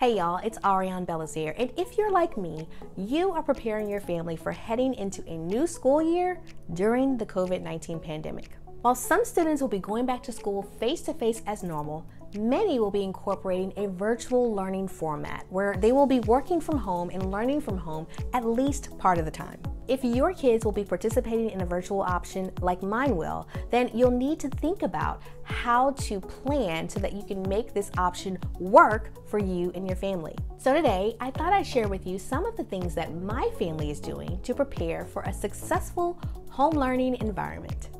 Hey y'all, it's Ariane Belazier, and if you're like me, you are preparing your family for heading into a new school year during the COVID-19 pandemic. While some students will be going back to school face-to-face as normal, many will be incorporating a virtual learning format where they will be working from home and learning from home at least part of the time. If your kids will be participating in a virtual option like mine will, then you'll need to think about how to plan so that you can make this option work for you and your family. So today, I thought I'd share with you some of the things that my family is doing to prepare for a successful home learning environment.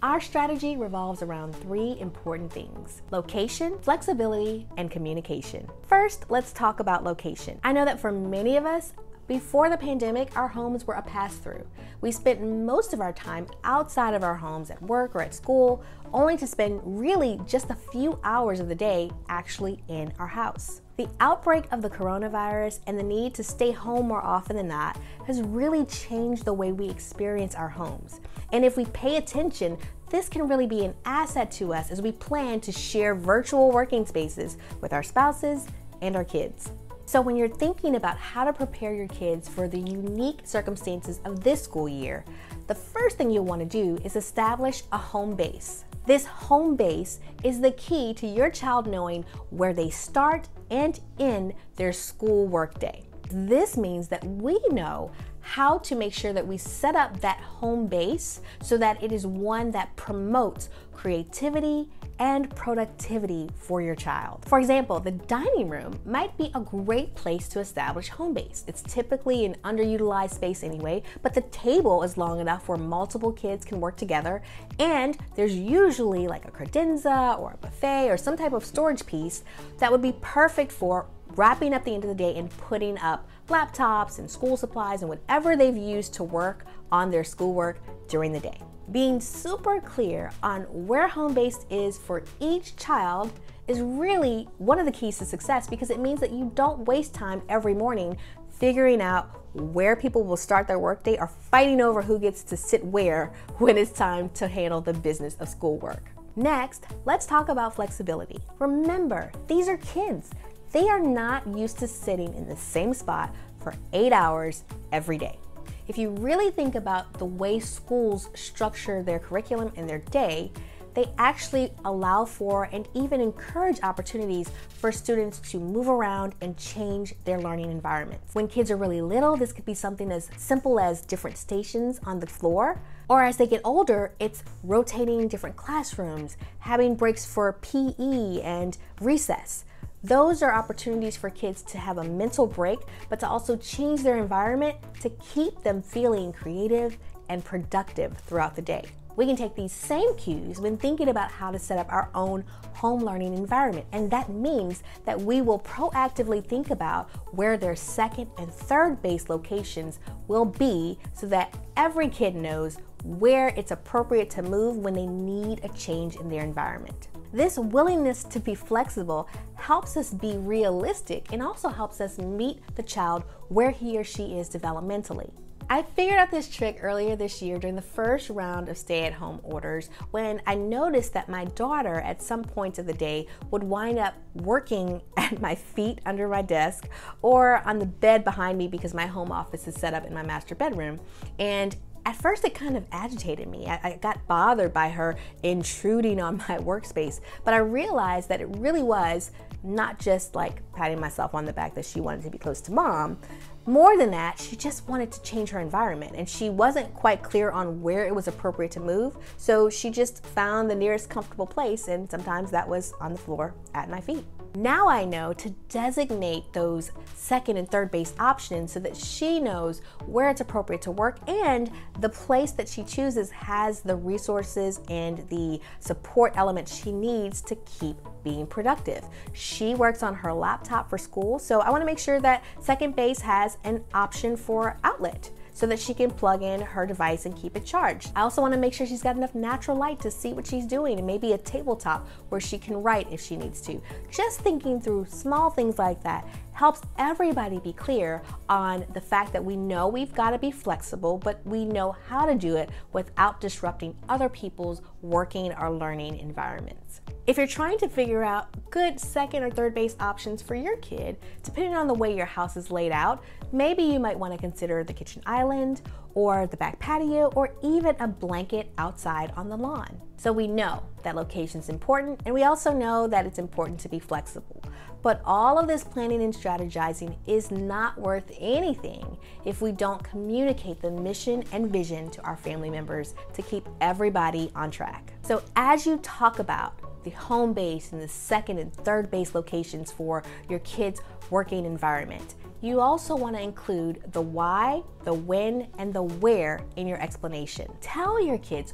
Our strategy revolves around three important things: location, flexibility, and communication. First, let's talk about location. I know that for many of us, before the pandemic, our homes were a pass-through. We spent most of our time outside of our homes at work or at school, only to spend really just a few hours of the day actually in our house. The outbreak of the coronavirus and the need to stay home more often than not has really changed the way we experience our homes. And if we pay attention, this can really be an asset to us as we plan to share virtual working spaces with our spouses and our kids. So when you're thinking about how to prepare your kids for the unique circumstances of this school year, the first thing you'll want to do is establish a home base. This home base is the key to your child knowing where they start and end their school work day. This means that we know how to make sure that we set up that home base so that it is one that promotes creativity and productivity for your child. For example, the dining room might be a great place to establish home base. It's typically an underutilized space anyway, but the table is long enough where multiple kids can work together, and there's usually like a credenza or a buffet or some type of storage piece that would be perfect for wrapping up the end of the day and putting up laptops and school supplies and whatever they've used to work on their schoolwork during the day. Being super clear on where home base is for each child is really one of the keys to success, because it means that you don't waste time every morning figuring out where people will start their workday or fighting over who gets to sit where when it's time to handle the business of schoolwork. Next, let's talk about flexibility. Remember, these are kids. They are not used to sitting in the same spot for 8 hours every day. If you really think about the way schools structure their curriculum and their day, they actually allow for and even encourage opportunities for students to move around and change their learning environments. When kids are really little, this could be something as simple as different stations on the floor, or as they get older, it's rotating different classrooms, having breaks for PE and recess. Those are opportunities for kids to have a mental break, but to also change their environment to keep them feeling creative and productive throughout the day. We can take these same cues when thinking about how to set up our own home learning environment, and that means that we will proactively think about where their second and third base locations will be so that every kid knows where it's appropriate to move when they need a change in their environment. This willingness to be flexible helps us be realistic and also helps us meet the child where he or she is developmentally. I figured out this trick earlier this year during the first round of stay-at-home orders when I noticed that my daughter at some point of the day would wind up working at my feet under my desk or on the bed behind me because my home office is set up in my master bedroom. And at first, it kind of agitated me. I got bothered by her intruding on my workspace, but I realized that it really was not just like patting myself on the back that she wanted to be close to mom. More than that, she just wanted to change her environment, and she wasn't quite clear on where it was appropriate to move, so she just found the nearest comfortable place, and sometimes that was on the floor at my feet. Now I know to designate those second and third base options so that she knows where it's appropriate to work, and the place that she chooses has the resources and the support elements she needs to keep being productive. She works on her laptop for school, so I want to make sure that second base has an option for outlet. so that she can plug in her device and keep it charged. I also want to make sure she's got enough natural light to see what she's doing, and maybe a tabletop where she can write if she needs to. Just thinking through small things like that helps everybody be clear on the fact that we know we've got to be flexible, but we know how to do it without disrupting other people's working or learning environments. If you're trying to figure out good second or third base options for your kid, depending on the way your house is laid out, maybe you might want to consider the kitchen island or the back patio or even a blanket outside on the lawn. So we know that location is important, and we also know that it's important to be flexible. But all of this planning and strategizing is not worth anything if we don't communicate the mission and vision to our family members to keep everybody on track. So as you talk about the home base and the second and third base locations for your kids' working environment, you also want to include the why, the when, and the where in your explanation. Tell your kids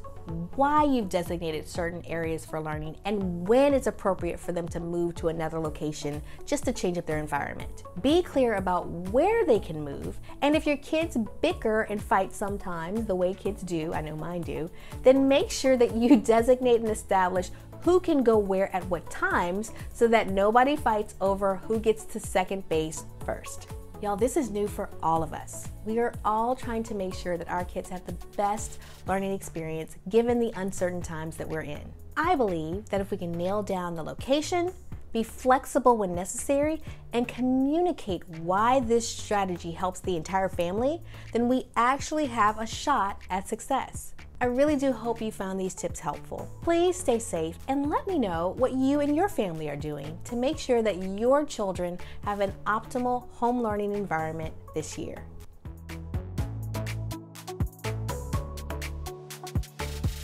why you've designated certain areas for learning and when it's appropriate for them to move to another location just to change up their environment. Be clear about where they can move, and if your kids bicker and fight sometimes, the way kids do, I know mine do, then make sure that you designate and establish who can go where at what times so that nobody fights over who gets to second base first. Y'all, this is new for all of us. We are all trying to make sure that our kids have the best learning experience given the uncertain times that we're in. I believe that if we can nail down the location, be flexible when necessary, and communicate why this strategy helps the entire family, then we actually have a shot at success. I really do hope you found these tips helpful. Please stay safe and let me know what you and your family are doing to make sure that your children have an optimal home learning environment this year.